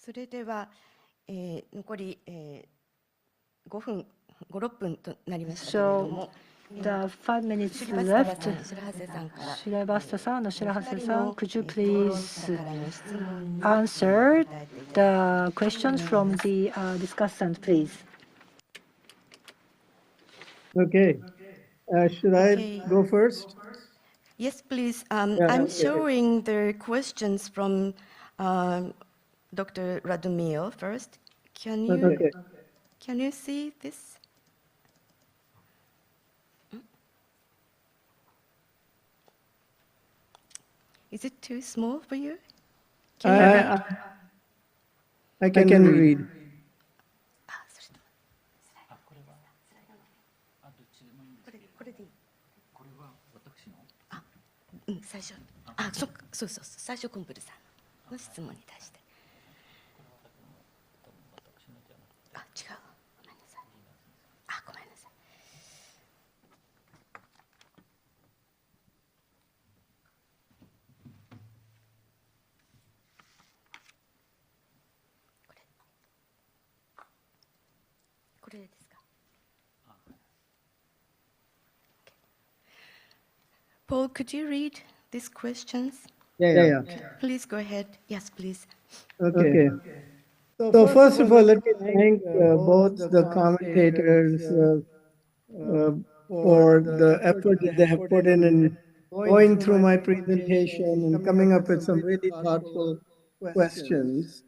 それでは、残り、5分、5、6分となりましたけれども、The 5 minutes left. Shirabasta-san or Shirahase-san, could you please answer the questions from the discussant, please? Okay. Should I go first? Yes, please. Yeah, I'm okay. showing the questions from Dr. Radomir first. Can you see this? Is it too small for you? I can read. Mm, 最初コンプルさんの質問に対して。あ、違う。ごめんなさい。あ、ごめんなさい。これですか。Paul, could you read these questions? Yeah. Please go ahead. Yes, please. Okay. So first of all, let me thank both the commentators for the effort that they have put in going through my presentation and coming up with some really thoughtful questions.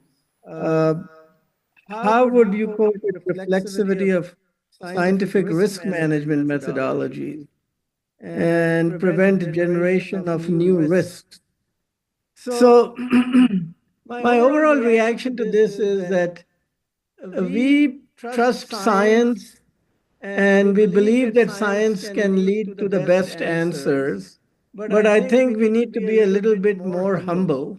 How would you cope with reflexivity of scientific risk management methodologies and prevent generation of new risks? So my overall reaction to this is that we trust science and we believe that science can lead to the best answers. But I think we need to be a little bit more humble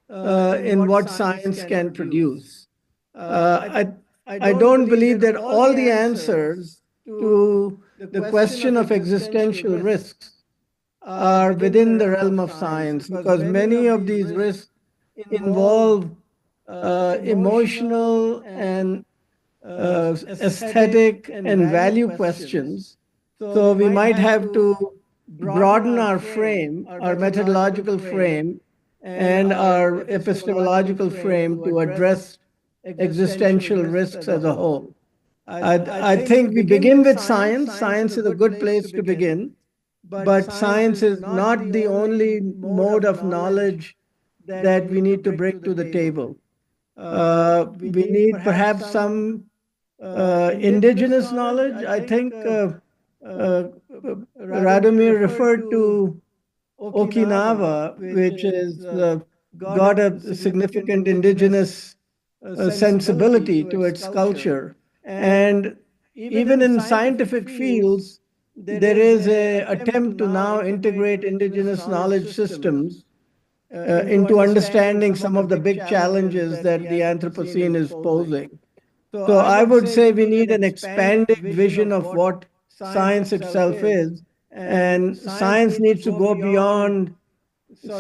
in what science can produce. I don't believe that all the answers to the question of existential risks are within the realm of science, because many of these risks involve emotional and aesthetic and value questions. So we might have to broaden our frame, our methodological frame, and our epistemological frame to address existential risks as a whole. I think we begin with science. Science is a good place to begin, but science is not the only mode of knowledge that we need to bring to the table. We need perhaps some indigenous knowledge. I think Radomir referred to Okinawa, which is got a significant indigenous sensibility to its culture. And even in scientific fields, there is an attempt to now integrate indigenous knowledge systems into understanding some of the big challenges that the Anthropocene is posing. So I would say we need an expanded vision of what science itself is, and science needs to go beyond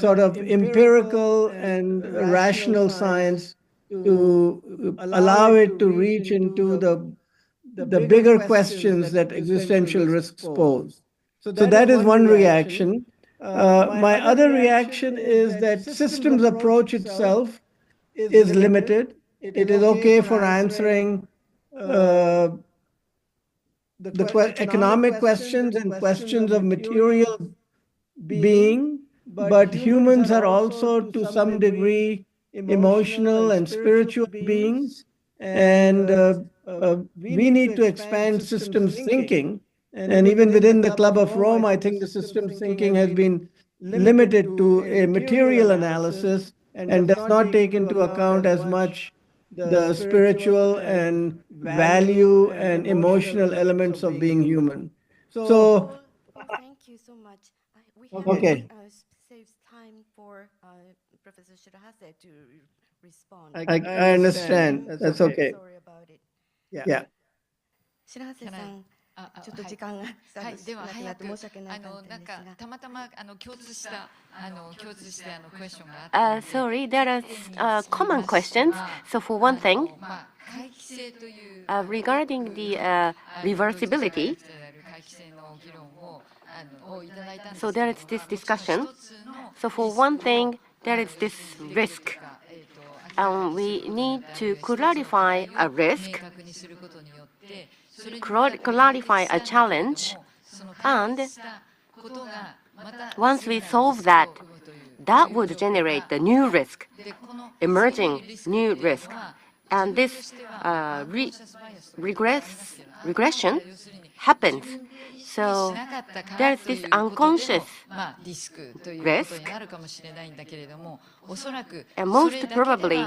sort of empirical and rational science to allow it to reach into the bigger questions that existential risks pose. So that is one reaction. My other reaction is that systems approach itself is limited. It is okay for answering the economic questions and questions of material being, but humans are also to some degree emotional and spiritual beings, and we need to expand systems thinking. And even within the Club of Rome, I think the systems thinking has been limited to a material analysis and does not take into account as much the spiritual and value and emotional elements of being human. So, Thank you so much. We have okay. saved time for Professor Shirahase to respond. I understand. That's okay. Sorry about it. Yeah. 白羽さん、ちょっと時間が少なくなって申し訳ないかったんですが。たまたま共通したクエスチョンがあって。Sorry, there are common questions. So for one thing, regarding the reversibility, so there is this discussion. So for one thing, there is this risk. We need to clarify a risk, clarify a challenge, and once we solve that, that would generate the new risk, emerging new risk. And this regression happens. So there's this unconscious risk, and most probably,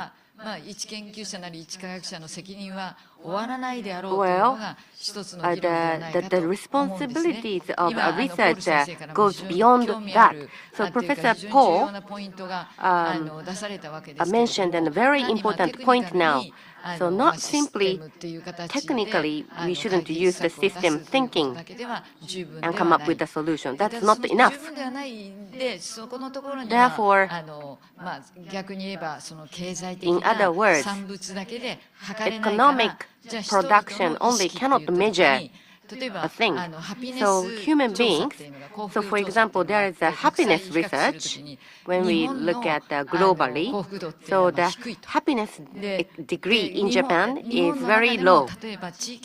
一研究者なり一科学者の責任は終わらないであろうというのが一つの議論ではないかと the 思うんです。 responsibilities of a researcher goes beyond that. So Professor Paul mentioned a very important point now. So not simply technically, we shouldn't use the system thinking and come up with a solution. That's not enough. Therefore, in other words, economic production only cannot measure a thing. So human beings, so for example, there is a happiness research when we look at globally. So the happiness degree in Japan is very low.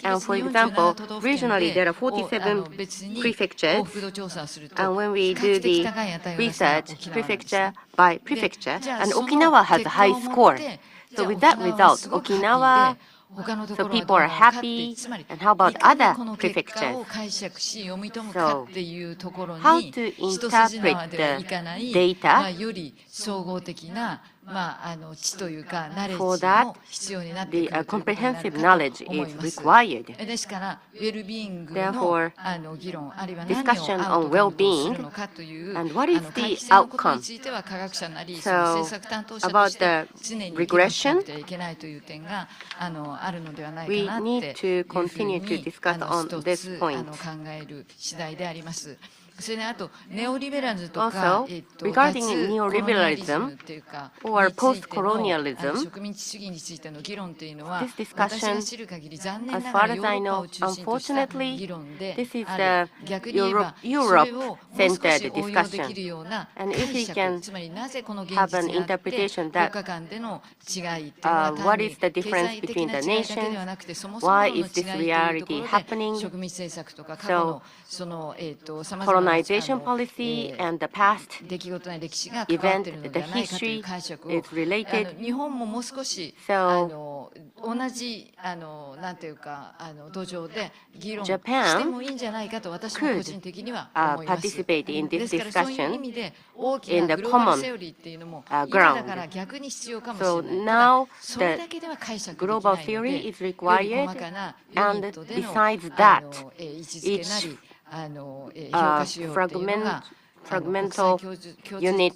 And for example, regionally there are 47 prefectures. And when we do the research prefecture by prefecture, and Okinawa has a high score. So with that result, Okinawa, so people are happy. And how about other prefectures? So how to interpret the data? For that, the comprehensive knowledge is required. Therefore, discussion on well-being and what is the outcome. So, about the regression, we need to continue to discuss on this point. Also, regarding neoliberalism or post-colonialism, this discussion, as far as I know, unfortunately, this is the Europe-centered discussion. And if we can have an interpretation that what is the difference between the nations, why is this reality happening? So, colonization policy and the past event, the history is related. So, Japan could participate in this discussion in the common ground. So now the global theory is required, and besides that, each fragmental unit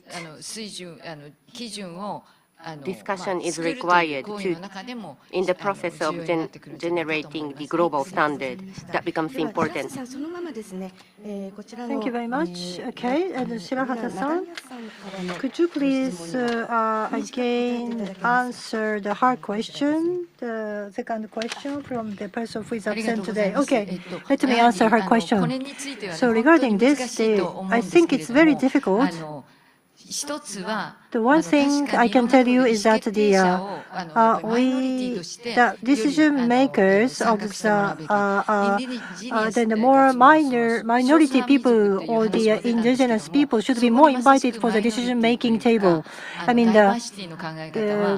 discussion is required to, in the process of generating the global standard. That becomes important. Thank you very much. Okay, and Shirahata-san, could you please again answer the hard question, the second question from the person who is absent today? Okay, let me answer her question. So regarding this, I think it's very difficult. The one thing I can tell you is that the decision makers of the more minority people or the indigenous people should be more invited for the decision-making table. I mean,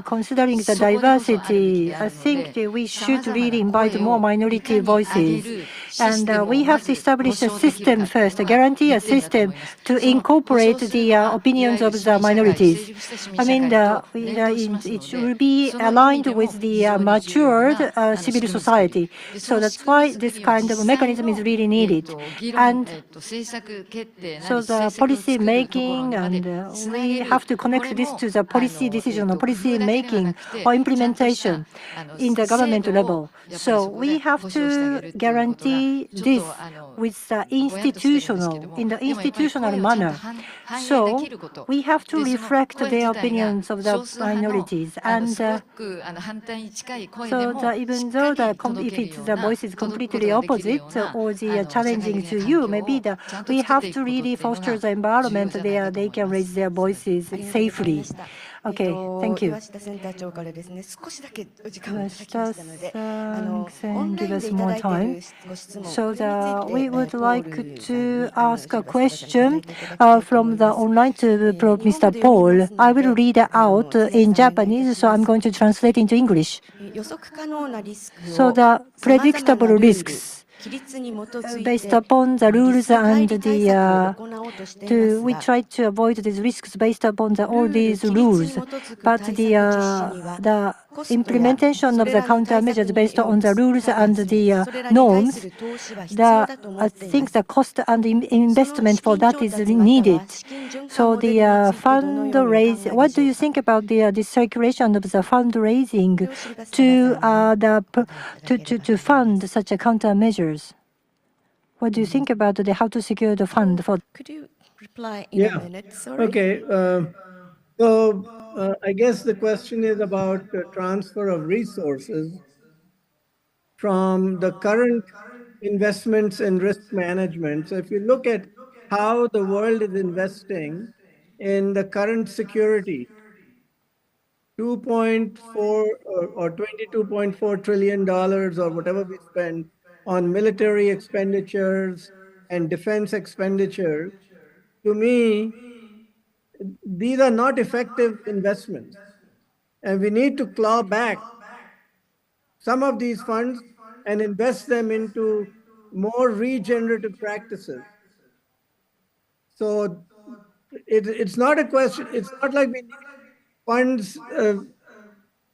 considering the diversity, I think that we should really invite more minority voices. And we have to establish a system first, guarantee a system to incorporate the opinions of the minorities. I mean, it will be aligned with the matured civil society. So that's why this kind of mechanism is really needed. And so the policy making, and we have to connect this to the policy decision or policy making or implementation in the government level. So we have to guarantee this with the in the institutional manner. So we have to reflect the opinions of the minorities. And so even though if the voice is completely opposite or the challenging to you, maybe we have to really foster the environment where they can raise their voices safely. Okay, thank you. Give us more time. So we would like to ask a question from the online to Mr. Paul. I will read out in Japanese, so I'm going to translate into English. So the predictable risks based upon the rules and we try to avoid these risks based upon all these rules. But the implementation of the countermeasures based on the rules and the norms, I think the cost and investment for that is needed. So the fundraising, what do you think about the circulation of the fundraising to fund such a countermeasures? What do you think about how to secure the fund for? Could you reply in a minute? Sorry. Okay. I guess the question is about the transfer of resources from the current investments in risk management. So if you look at how the world is investing in the current security, 2.4 or $22.4 trillion or whatever we spend on military expenditures and defense expenditures, to me, these are not effective investments. And we need to claw back some of these funds and invest them into more regenerative practices. So it's not a question, it's not like we need funds to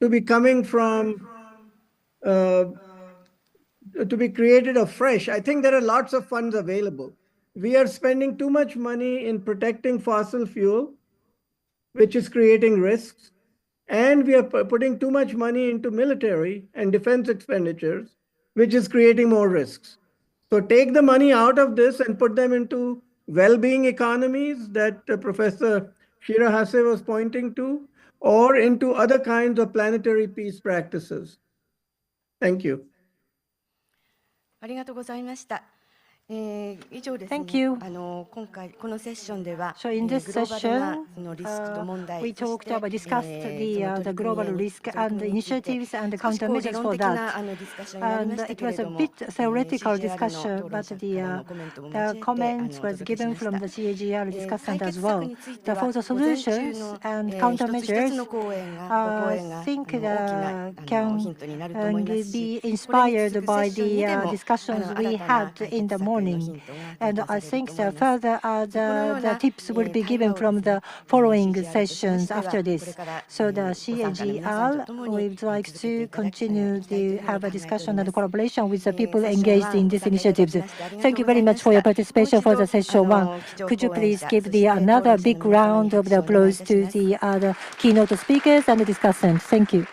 be coming from, to be created afresh. I think there are lots of funds available. We are spending too much money in protecting fossil fuel, which is creating risks. And we are putting too much money into military and defense expenditures, which is creating more risks. So take the money out of this and put them into well-being economies that Professor Shirahase was pointing to, or into other kinds of planetary peace practices. Thank you. ありがとうございました。以上ですね。Thank you. 今回このセッションでは、So in this グローバルな session, そのリスクと問題、 we そして discussed the global risk and initiatives and countermeasures for that. And it was a bit theoretical discussion, but the comments was given from the CGR discussant as well. For the solutions and countermeasures, I think can be inspired by the discussions we had in the morning. And I think further the tips will be given from the following sessions after this. So the CGR would like to continue to have a discussion and collaboration with the people engaged in these initiatives. Thank you very much for your participation for the session 1. Could you please give another big round of the applause to the other keynote speakers and the discussants? Thank you.